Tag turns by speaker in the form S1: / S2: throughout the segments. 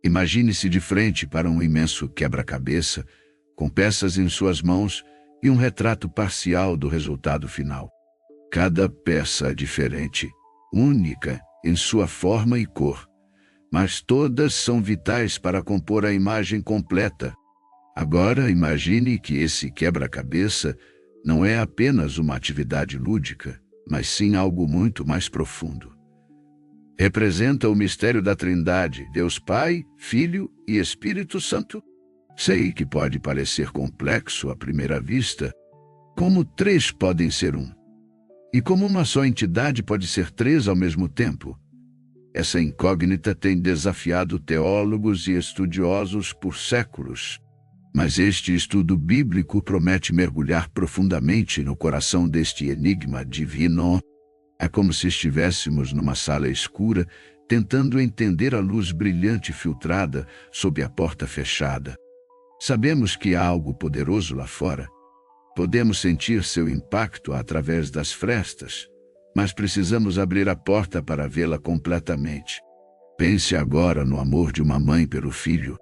S1: Imagine-se de frente para um imenso quebra-cabeça, com peças em suas mãos e um retrato parcial do resultado final. Cada peça é diferente, única em sua forma e cor, mas todas são vitais para compor a imagem completa. Agora imagine que esse quebra-cabeça não é apenas uma atividade lúdica, mas sim algo muito mais profundo. Representa o mistério da Trindade, Deus Pai, Filho e Espírito Santo. Sei que pode parecer complexo à primeira vista, como três podem ser um, e como uma só entidade pode ser três ao mesmo tempo. Essa incógnita tem desafiado teólogos e estudiosos por séculos, mas este estudo bíblico promete mergulhar profundamente no coração deste enigma divino. É como se estivéssemos numa sala escura, tentando entender a luz brilhante filtrada sob a porta fechada. Sabemos que há algo poderoso lá fora. Podemos sentir seu impacto através das frestas, mas precisamos abrir a porta para vê-la completamente. Pense agora no amor de uma mãe pelo filho.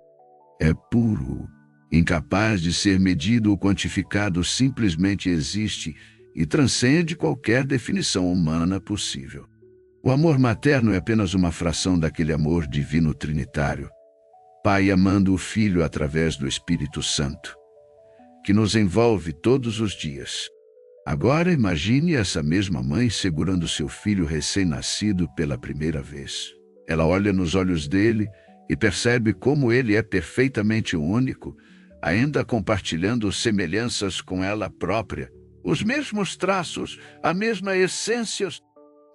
S1: É puro, incapaz de ser medido ou quantificado, simplesmente existe e transcende qualquer definição humana possível. O amor materno é apenas uma fração daquele amor divino trinitário. Pai amando o Filho através do Espírito Santo, que nos envolve todos os dias. Agora imagine essa mesma mãe segurando seu filho recém-nascido pela primeira vez. Ela olha nos olhos dele e percebe como ele é perfeitamente único, ainda compartilhando semelhanças com ela própria. Os mesmos traços, a mesma essência.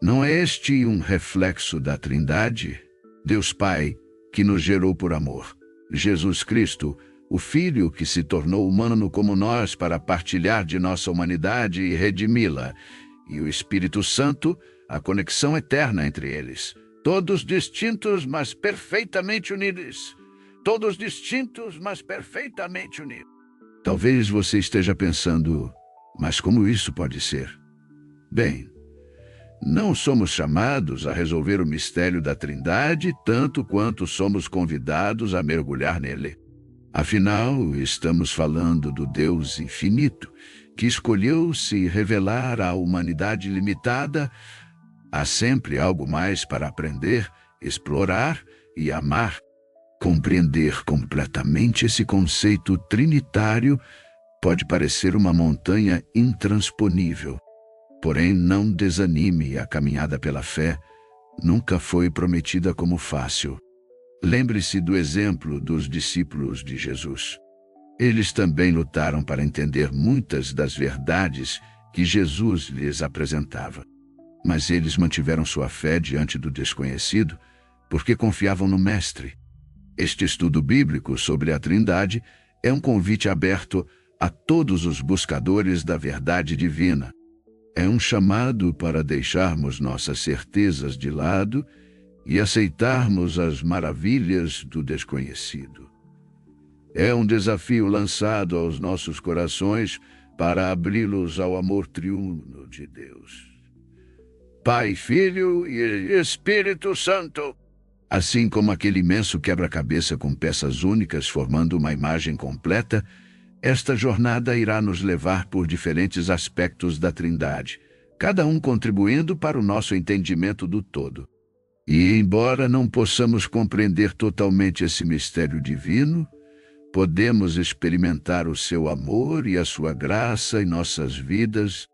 S1: Não é este um reflexo da Trindade? Deus Pai, que nos gerou por amor. Jesus Cristo, o Filho que se tornou humano como nós para partilhar de nossa humanidade e redimi-la. E o Espírito Santo, a conexão eterna entre eles. Todos distintos, mas perfeitamente unidos. Todos distintos, mas perfeitamente unidos. Talvez você esteja pensando, mas como isso pode ser? Bem, não somos chamados a resolver o mistério da Trindade tanto quanto somos convidados a mergulhar nele. Afinal, estamos falando do Deus infinito, que escolheu se revelar à humanidade limitada. Há sempre algo mais para aprender, explorar e amar. Compreender completamente esse conceito trinitário pode parecer uma montanha intransponível. Porém, não desanime, a caminhada pela fé nunca foi prometida como fácil. Lembre-se do exemplo dos discípulos de Jesus. Eles também lutaram para entender muitas das verdades que Jesus lhes apresentava. Mas eles mantiveram sua fé diante do desconhecido porque confiavam no Mestre. Este estudo bíblico sobre a Trindade é um convite aberto a todos os buscadores da verdade divina. É um chamado para deixarmos nossas certezas de lado e aceitarmos as maravilhas do desconhecido. É um desafio lançado aos nossos corações para abri-los ao amor triuno de Deus. Pai, Filho e Espírito Santo. Assim como aquele imenso quebra-cabeça com peças únicas formando uma imagem completa, esta jornada irá nos levar por diferentes aspectos da Trindade, cada um contribuindo para o nosso entendimento do todo. E, embora não possamos compreender totalmente esse mistério divino, podemos experimentar o seu amor e a sua graça em nossas vidas.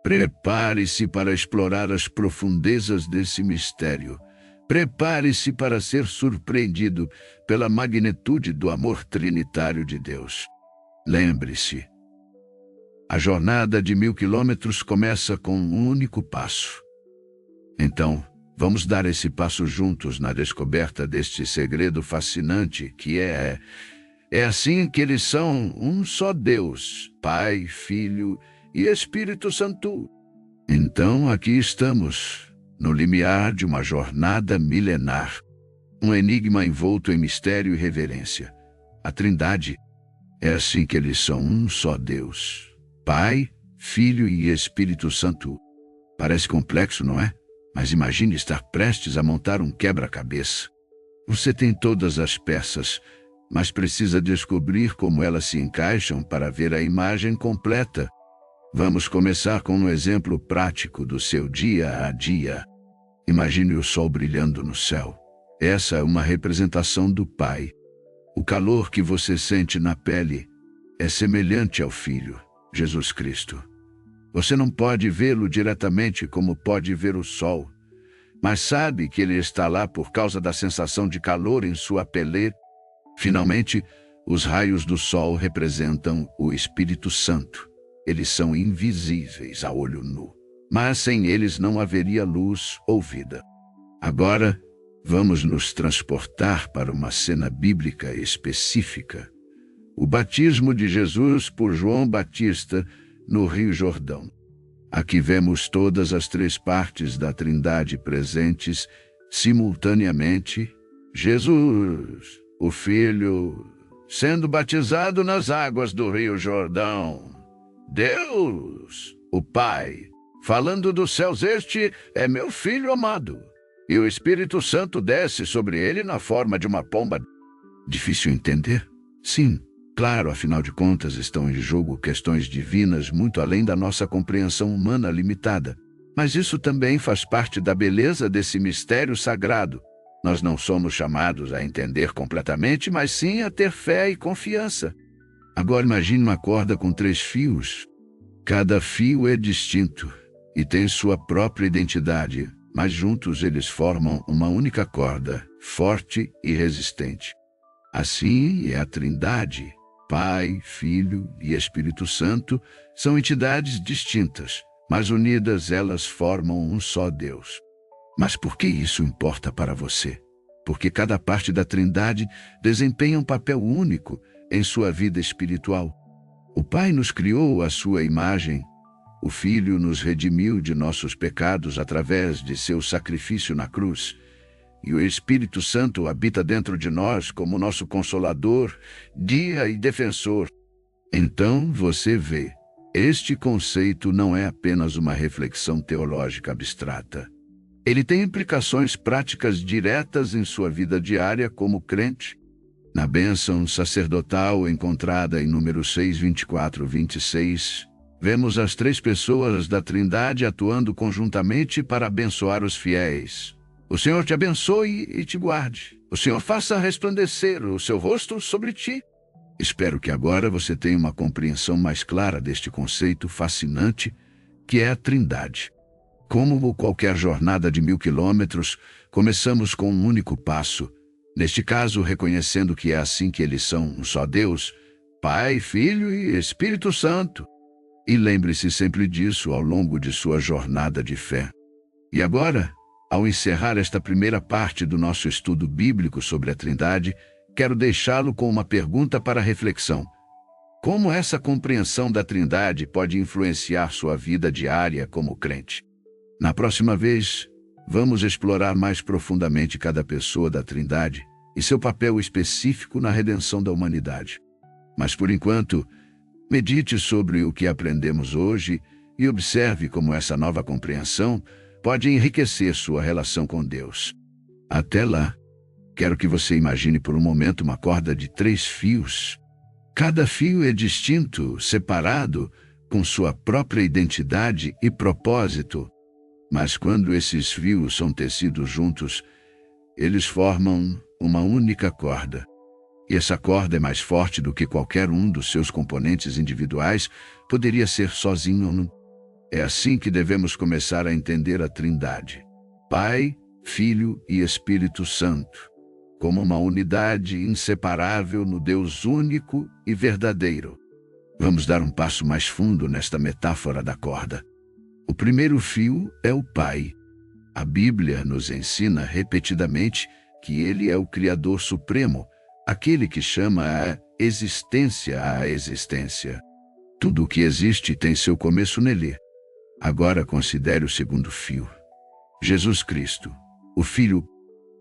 S1: Prepare-se para explorar as profundezas desse mistério. Prepare-se para ser surpreendido pela magnitude do amor trinitário de Deus. Lembre-se, a jornada de 1000 quilômetros começa com um único passo. Então, vamos dar esse passo juntos na descoberta deste segredo fascinante que é assim que eles são um só Deus, Pai, Filho e Espírito Santo. Então, aqui estamos, no limiar de uma jornada milenar, um enigma envolto em mistério e reverência. A Trindade é assim que eles são um só Deus, Pai, Filho e Espírito Santo. Parece complexo, não é? Mas imagine estar prestes a montar um quebra-cabeça. Você tem todas as peças, mas precisa descobrir como elas se encaixam para ver a imagem completa. Vamos começar com um exemplo prático do seu dia a dia. Imagine o sol brilhando no céu. Essa é uma representação do Pai. O calor que você sente na pele é semelhante ao Filho, Jesus Cristo. Você não pode vê-lo diretamente como pode ver o sol, mas sabe que ele está lá por causa da sensação de calor em sua pele. Finalmente, os raios do sol representam o Espírito Santo. Eles são invisíveis a olho nu, mas sem eles não haveria luz ou vida. Agora, vamos nos transportar para uma cena bíblica específica. O batismo de Jesus por João Batista no Rio Jordão. Aqui vemos todas as três partes da Trindade presentes simultaneamente. Jesus, o Filho, sendo batizado nas águas do Rio Jordão. Deus, o Pai, falando dos céus: este é meu Filho amado. E o Espírito Santo desce sobre ele na forma de uma pomba. Difícil entender? Sim, claro, afinal de contas estão em jogo questões divinas muito além da nossa compreensão humana limitada. Mas isso também faz parte da beleza desse mistério sagrado. Nós não somos chamados a entender completamente, mas sim a ter fé e confiança. Agora imagine uma corda com 3 fios. Cada fio é distinto e tem sua própria identidade, mas juntos eles formam uma única corda, forte e resistente. Assim é a Trindade. Pai, Filho e Espírito Santo são entidades distintas, mas unidas elas formam um só Deus. Mas por que isso importa para você? Porque cada parte da Trindade desempenha um papel único em sua vida espiritual. O Pai nos criou à sua imagem. O Filho nos redimiu de nossos pecados através de seu sacrifício na cruz. E o Espírito Santo habita dentro de nós como nosso consolador, guia e defensor. Então você vê, este conceito não é apenas uma reflexão teológica abstrata. Ele tem implicações práticas diretas em sua vida diária como crente. Na bênção sacerdotal encontrada em Números 6, 24, 26, vemos as 3 pessoas da Trindade atuando conjuntamente para abençoar os fiéis. O Senhor te abençoe e te guarde. O Senhor faça resplandecer o seu rosto sobre ti. Espero que agora você tenha uma compreensão mais clara deste conceito fascinante que é a Trindade. Como qualquer jornada de 1000 quilômetros, começamos com um único passo. Neste caso, reconhecendo que é assim que eles são um só Deus, Pai, Filho e Espírito Santo. E lembre-se sempre disso ao longo de sua jornada de fé. E agora, ao encerrar esta primeira parte do nosso estudo bíblico sobre a Trindade, quero deixá-lo com uma pergunta para reflexão. Como essa compreensão da Trindade pode influenciar sua vida diária como crente? Na próxima vez, vamos explorar mais profundamente cada pessoa da Trindade e seu papel específico na redenção da humanidade. Mas, por enquanto, medite sobre o que aprendemos hoje e observe como essa nova compreensão pode enriquecer sua relação com Deus. Até lá, quero que você imagine por um momento uma corda de 3 fios. Cada fio é distinto, separado, com sua própria identidade e propósito. Mas quando esses fios são tecidos juntos, eles formam uma única corda. E essa corda é mais forte do que qualquer um dos seus componentes individuais poderia ser sozinho. É assim que devemos começar a entender a Trindade. Pai, Filho e Espírito Santo, como uma unidade inseparável no Deus único e verdadeiro. Vamos dar um passo mais fundo nesta metáfora da corda. O primeiro fio é o Pai. A Bíblia nos ensina repetidamente que Ele é o Criador Supremo, aquele que chama a existência à existência. Tudo o que existe tem seu começo nele. Agora considere o segundo fio. Jesus Cristo, o Filho.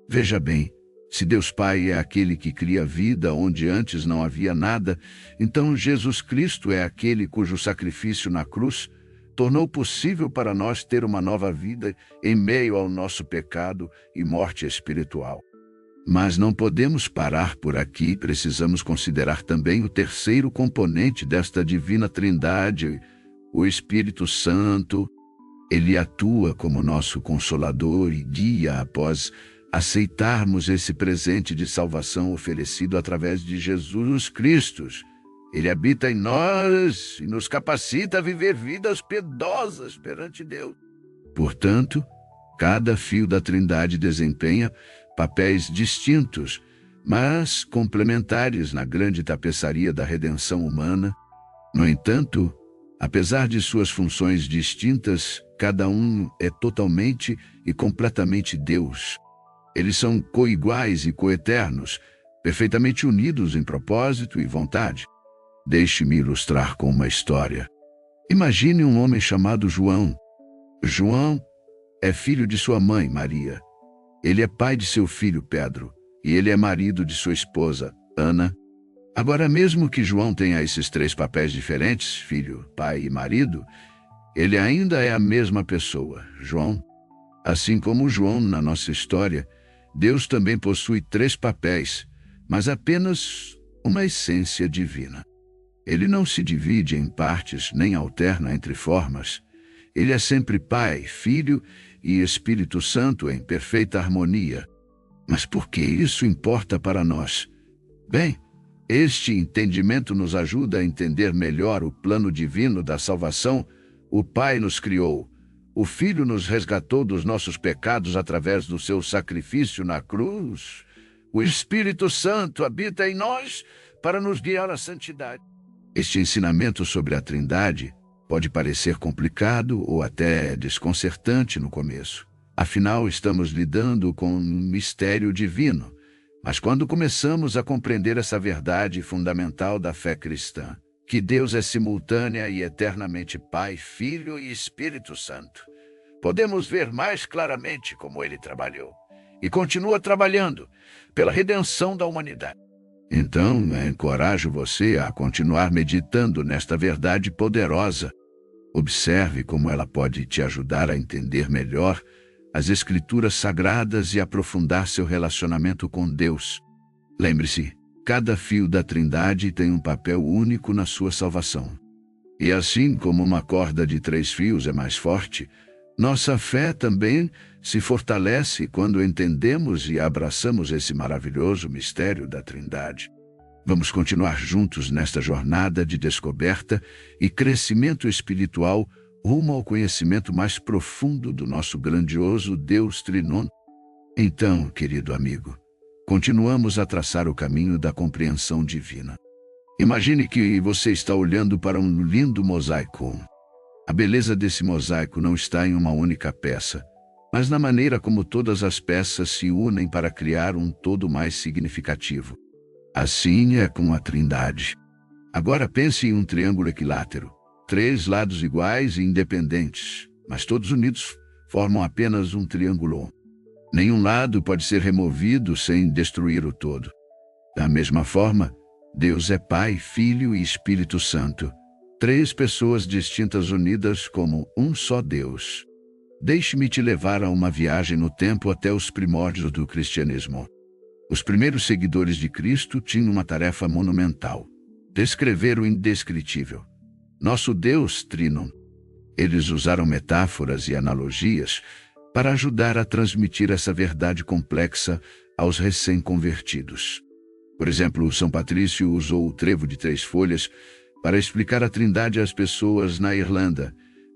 S1: Veja bem, se Deus Pai é aquele que cria vida onde antes não havia nada, então Jesus Cristo é aquele cujo sacrifício na cruz tornou possível para nós ter uma nova vida em meio ao nosso pecado e morte espiritual. Mas não podemos parar por aqui, precisamos considerar também o terceiro componente desta divina trindade, o Espírito Santo. Ele atua como nosso consolador e guia após aceitarmos esse presente de salvação oferecido através de Jesus Cristo. Ele habita em nós e nos capacita a viver vidas piedosas perante Deus. Portanto, cada fio da Trindade desempenha papéis distintos, mas complementares na grande tapeçaria da redenção humana. No entanto, apesar de suas funções distintas, cada um é totalmente e completamente Deus. Eles são coiguais e coeternos, perfeitamente unidos em propósito e vontade. Deixe-me ilustrar com uma história. Imagine um homem chamado João. João é filho de sua mãe, Maria. Ele é pai de seu filho, Pedro, e ele é marido de sua esposa, Ana. Agora, mesmo que João tenha esses três papéis diferentes, filho, pai e marido, ele ainda é a mesma pessoa, João. Assim como João na nossa história, Deus também possui três papéis, mas apenas uma essência divina. Ele não se divide em partes nem alterna entre formas. Ele é sempre Pai, Filho e Espírito Santo em perfeita harmonia. Mas por que isso importa para nós? Bem, este entendimento nos ajuda a entender melhor o plano divino da salvação. O Pai nos criou. O Filho nos resgatou dos nossos pecados através do seu sacrifício na cruz. O Espírito Santo habita em nós para nos guiar à santidade. Este ensinamento sobre a Trindade pode parecer complicado ou até desconcertante no começo. Afinal, estamos lidando com um mistério divino. Mas quando começamos a compreender essa verdade fundamental da fé cristã, que Deus é simultânea e eternamente Pai, Filho e Espírito Santo, podemos ver mais claramente como Ele trabalhou e continua trabalhando pela redenção da humanidade. Então, encorajo você a continuar meditando nesta verdade poderosa. Observe como ela pode te ajudar a entender melhor as Escrituras Sagradas e aprofundar seu relacionamento com Deus. Lembre-se, cada fio da Trindade tem um papel único na sua salvação. E assim como uma corda de 3 fios é mais forte, nossa fé também se fortalece quando entendemos e abraçamos esse maravilhoso mistério da Trindade. Vamos continuar juntos nesta jornada de descoberta e crescimento espiritual rumo ao conhecimento mais profundo do nosso grandioso Deus Trinono. Então, querido amigo, continuamos a traçar o caminho da compreensão divina. Imagine que você está olhando para um lindo mosaico. A beleza desse mosaico não está em uma única peça, mas na maneira como todas as peças se unem para criar um todo mais significativo. Assim é com a Trindade. Agora pense em um triângulo equilátero. 3 lados iguais e independentes, mas todos unidos formam apenas um triângulo. Nenhum lado pode ser removido sem destruir o todo. Da mesma forma, Deus é Pai, Filho e Espírito Santo. 3 pessoas distintas unidas como um só Deus. Deixe-me te levar a uma viagem no tempo até os primórdios do cristianismo. Os primeiros seguidores de Cristo tinham uma tarefa monumental: descrever o indescritível. Nosso Deus Trino. Eles usaram metáforas e analogias para ajudar a transmitir essa verdade complexa aos recém-convertidos. Por exemplo, São Patrício usou o trevo de 3 folhas para explicar a Trindade às pessoas na Irlanda.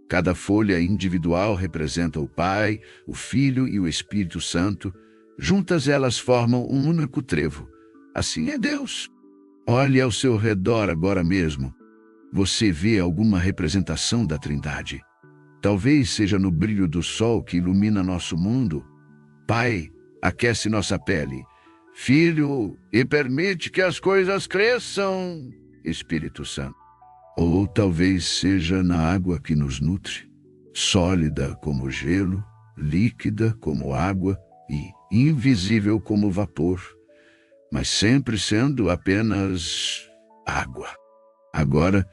S1: Cada folha individual representa o Pai, o Filho e o Espírito Santo. Juntas elas formam um único trevo. Assim é Deus. Olhe ao seu redor agora mesmo. Você vê alguma representação da Trindade? Talvez seja no brilho do sol que ilumina nosso mundo. Pai, aquece nossa pele. Filho, e permite que as coisas cresçam. Espírito Santo. Ou talvez seja na água que nos nutre, sólida como gelo, líquida como água e invisível como vapor, mas sempre sendo apenas água. Agora,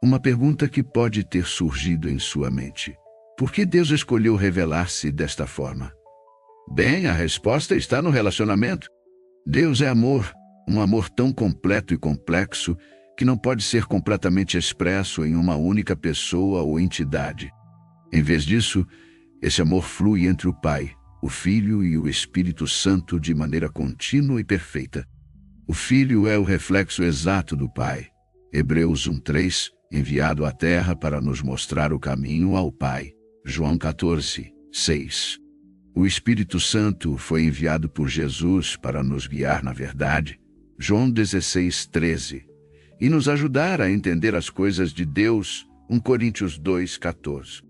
S1: uma pergunta que pode ter surgido em sua mente: por que Deus escolheu revelar-se desta forma? Bem, a resposta está no relacionamento. Deus é amor, um amor tão completo e complexo que não pode ser completamente expresso em uma única pessoa ou entidade. Em vez disso, esse amor flui entre o Pai, o Filho e o Espírito Santo de maneira contínua e perfeita. O Filho é o reflexo exato do Pai. Hebreus 1:3, enviado à Terra para nos mostrar o caminho ao Pai. João 14:6. O Espírito Santo foi enviado por Jesus para nos guiar na verdade. João 16:13. E nos ajudar a entender as coisas de Deus. 1 Coríntios 2:14.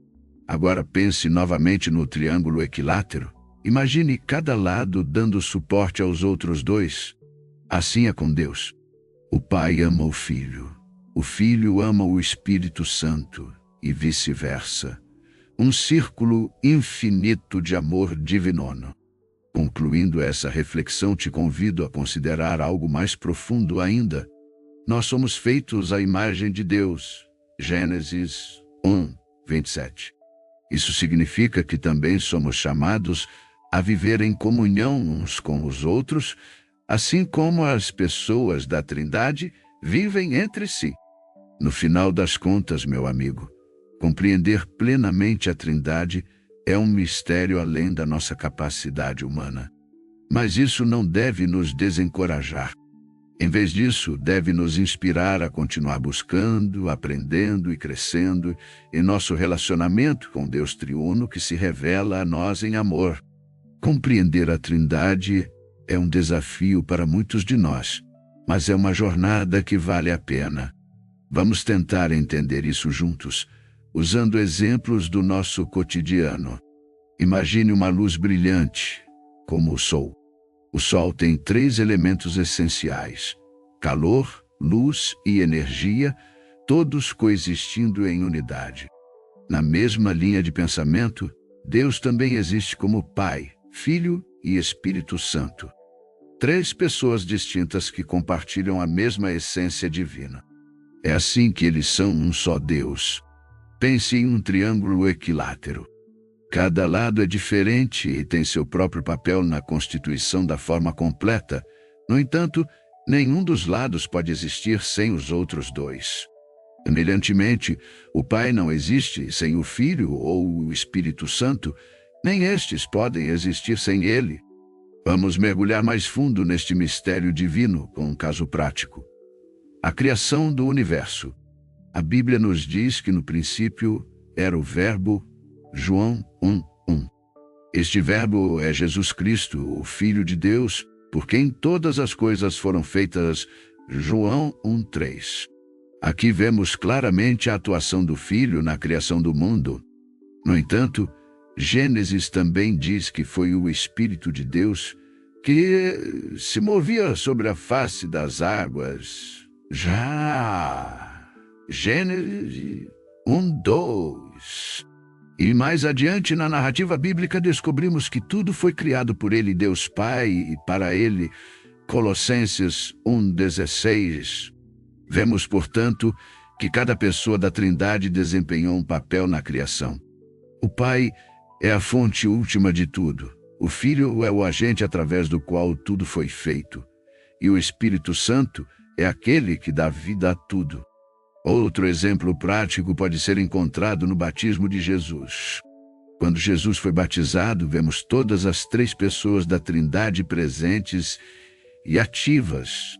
S1: Agora pense novamente no triângulo equilátero. Imagine cada lado dando suporte aos outros dois. Assim é com Deus. O Pai ama o Filho ama o Espírito Santo, e vice-versa. Um círculo infinito de amor divino. Concluindo essa reflexão, te convido a considerar algo mais profundo ainda. Nós somos feitos à imagem de Deus. Gênesis 1:27. Isso significa que também somos chamados a viver em comunhão uns com os outros, assim como as pessoas da Trindade vivem entre si. No final das contas, meu amigo, compreender plenamente a Trindade é um mistério além da nossa capacidade humana. Mas isso não deve nos desencorajar. Em vez disso, deve nos inspirar a continuar buscando, aprendendo e crescendo em nosso relacionamento com Deus triuno que se revela a nós em amor. Compreender a Trindade é um desafio para muitos de nós, mas é uma jornada que vale a pena. Vamos tentar entender isso juntos, usando exemplos do nosso cotidiano. Imagine uma luz brilhante, como o Sol. O Sol tem 3 elementos essenciais: calor, luz e energia, todos coexistindo em unidade. Na mesma linha de pensamento, Deus também existe como Pai, Filho e Espírito Santo. 3 pessoas distintas que compartilham a mesma essência divina. É assim que eles são um só Deus. Pense em um triângulo equilátero. Cada lado é diferente e tem seu próprio papel na constituição da forma completa. No entanto, nenhum dos lados pode existir sem os outros 2. Semelhantemente, o Pai não existe sem o Filho ou o Espírito Santo, nem estes podem existir sem ele. Vamos mergulhar mais fundo neste mistério divino com um caso prático. A criação do universo. A Bíblia nos diz que no princípio era o Verbo. João 1:1. Este Verbo é Jesus Cristo, o Filho de Deus, por quem todas as coisas foram feitas. João 1:3. Aqui vemos claramente a atuação do Filho na criação do mundo. No entanto, Gênesis também diz que foi o Espírito de Deus que se movia sobre a face das águas. Já Gênesis 1:2. E mais adiante na narrativa bíblica descobrimos que tudo foi criado por ele, Deus Pai, e para ele. Colossenses 1:16. Vemos, portanto, que cada pessoa da Trindade desempenhou um papel na criação. O Pai é a fonte última de tudo. O Filho é o agente através do qual tudo foi feito. E o Espírito Santo é aquele que dá vida a tudo. Outro exemplo prático pode ser encontrado no batismo de Jesus. Quando Jesus foi batizado, vemos todas as 3 pessoas da Trindade presentes e ativas.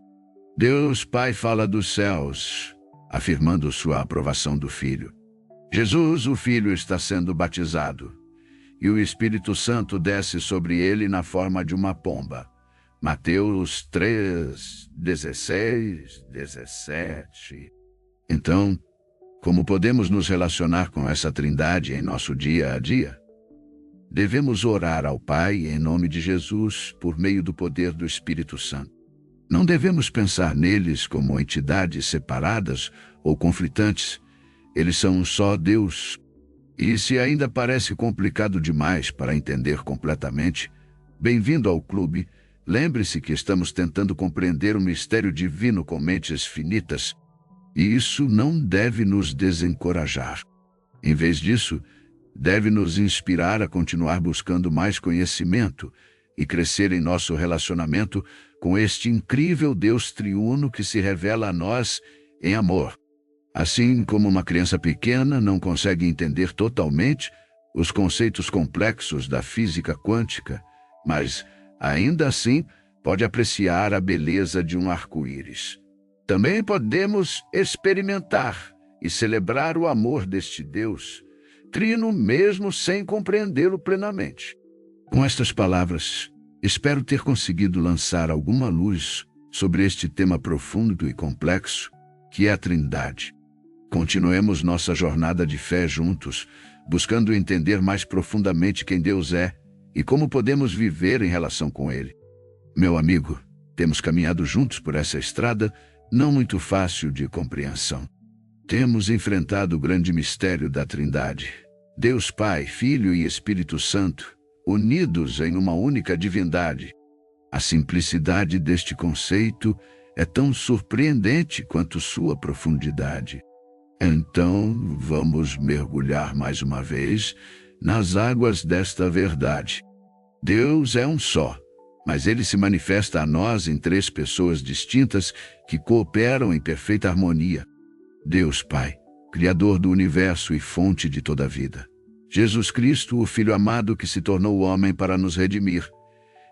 S1: Deus Pai fala dos céus, afirmando sua aprovação do Filho. Jesus, o Filho, está sendo batizado, e o Espírito Santo desce sobre ele na forma de uma pomba. Mateus 3:16, 17. Então, como podemos nos relacionar com essa Trindade em nosso dia a dia? Devemos orar ao Pai em nome de Jesus por meio do poder do Espírito Santo. Não devemos pensar neles como entidades separadas ou conflitantes. Eles são um só Deus. E se ainda parece complicado demais para entender completamente, bem-vindo ao clube. Lembre-se que estamos tentando compreender o mistério divino com mentes finitas. E isso não deve nos desencorajar. Em vez disso, deve nos inspirar a continuar buscando mais conhecimento e crescer em nosso relacionamento com este incrível Deus triuno que se revela a nós em amor. Assim como uma criança pequena não consegue entender totalmente os conceitos complexos da física quântica, mas, ainda assim, pode apreciar a beleza de um arco-íris. Também podemos experimentar e celebrar o amor deste Deus trino mesmo sem compreendê-lo plenamente. Com estas palavras, espero ter conseguido lançar alguma luz sobre este tema profundo e complexo que é a Trindade. Continuemos nossa jornada de fé juntos, buscando entender mais profundamente quem Deus é e como podemos viver em relação com Ele. Meu amigo, temos caminhado juntos por essa estrada não muito fácil de compreensão. Temos enfrentado o grande mistério da Trindade, Deus Pai, Filho e Espírito Santo, unidos em uma única divindade. A simplicidade deste conceito é tão surpreendente quanto sua profundidade. Então, vamos mergulhar mais uma vez nas águas desta verdade. Deus é um só, mas Ele se manifesta a nós em três pessoas distintas que cooperam em perfeita harmonia. Deus Pai, Criador do universo e fonte de toda a vida. Jesus Cristo, o Filho amado que se tornou homem para nos redimir.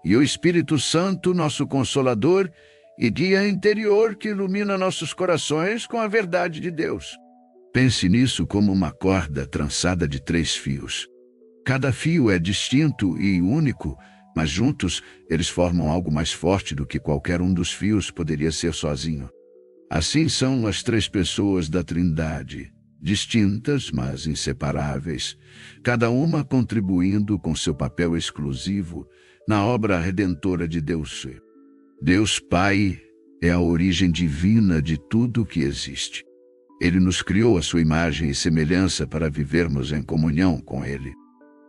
S1: E o Espírito Santo, nosso Consolador e guia interior que ilumina nossos corações com a verdade de Deus. Pense nisso como uma corda trançada de 3 fios. Cada fio é distinto e único, mas juntos eles formam algo mais forte do que qualquer um dos fios poderia ser sozinho. Assim são as 3 pessoas da Trindade, distintas, mas inseparáveis, cada uma contribuindo com seu papel exclusivo na obra redentora de Deus. Deus Pai é a origem divina de tudo o que existe. Ele nos criou à sua imagem e semelhança para vivermos em comunhão com Ele.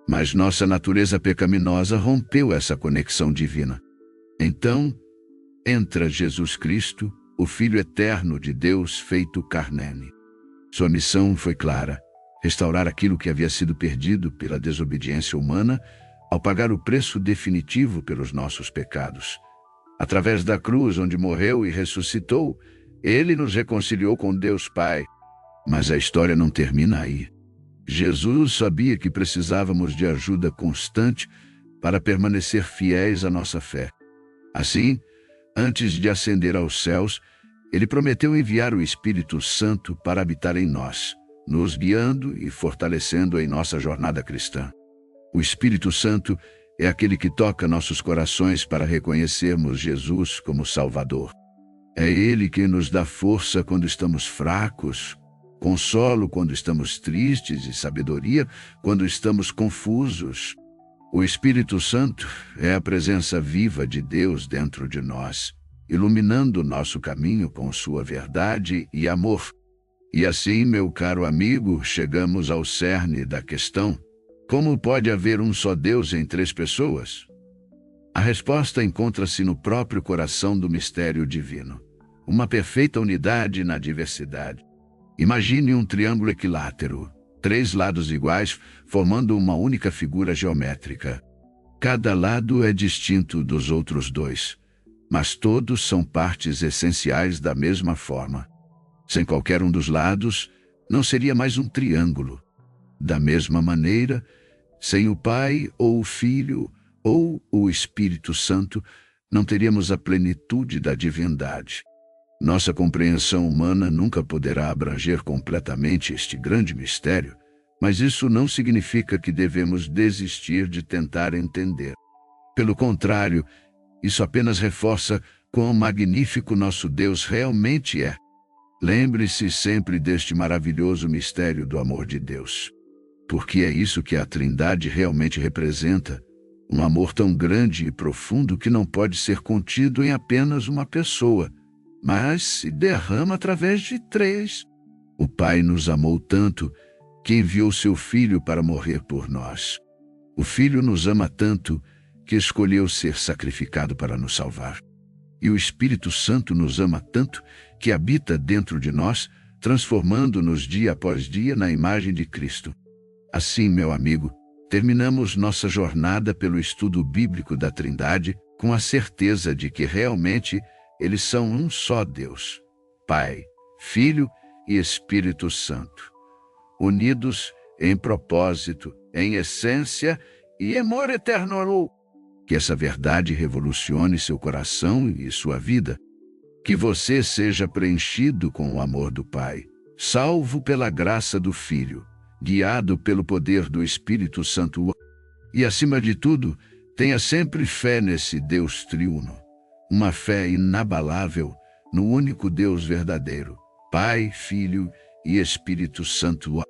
S1: Mas nossa natureza pecaminosa rompeu essa conexão divina. Então, entra Jesus Cristo, o Filho eterno de Deus feito carnene. Sua missão foi clara: restaurar aquilo que havia sido perdido pela desobediência humana ao pagar o preço definitivo pelos nossos pecados. Através da cruz onde morreu e ressuscitou, Ele nos reconciliou com Deus Pai. Mas a história não termina aí. Jesus sabia que precisávamos de ajuda constante para permanecer fiéis à nossa fé. Assim, antes de ascender aos céus, Ele prometeu enviar o Espírito Santo para habitar em nós, nos guiando e fortalecendo em nossa jornada cristã. O Espírito Santo é aquele que toca nossos corações para reconhecermos Jesus como Salvador. É Ele que nos dá força quando estamos fracos, consolo quando estamos tristes e sabedoria quando estamos confusos. O Espírito Santo é a presença viva de Deus dentro de nós, iluminando nosso caminho com sua verdade e amor. E assim, meu caro amigo, chegamos ao cerne da questão: como pode haver um só Deus em 3 pessoas? A resposta encontra-se no próprio coração do mistério divino. Uma perfeita unidade na diversidade. Imagine um triângulo equilátero, 3 lados iguais, formando uma única figura geométrica. Cada lado é distinto dos outros 2, mas todos são partes essenciais da mesma forma. Sem qualquer um dos lados, não seria mais um triângulo. Da mesma maneira, sem o Pai ou o Filho ou o Espírito Santo, não teríamos a plenitude da divindade. Nossa compreensão humana nunca poderá abranger completamente este grande mistério, mas isso não significa que devemos desistir de tentar entender. Pelo contrário, isso apenas reforça quão magnífico nosso Deus realmente é. Lembre-se sempre deste maravilhoso mistério do amor de Deus, porque é isso que a Trindade realmente representa: um amor tão grande e profundo que não pode ser contido em apenas uma pessoa, mas se derrama através de 3. O Pai nos amou tanto que enviou seu Filho para morrer por nós. O Filho nos ama tanto que escolheu ser sacrificado para nos salvar. E o Espírito Santo nos ama tanto que habita dentro de nós, transformando-nos dia após dia na imagem de Cristo. Assim, meu amigo, Terminamos nossa jornada pelo estudo bíblico da Trindade com a certeza de que realmente eles são um só Deus, Pai, Filho e Espírito Santo, unidos em propósito, em essência e amor eterno. Que essa verdade revolucione seu coração e sua vida. Que você seja preenchido com o amor do Pai, salvo pela graça do Filho, guiado pelo poder do Espírito Santo. E, acima de tudo, tenha sempre fé nesse Deus triuno, uma fé inabalável no único Deus verdadeiro, Pai, Filho e Espírito Santo.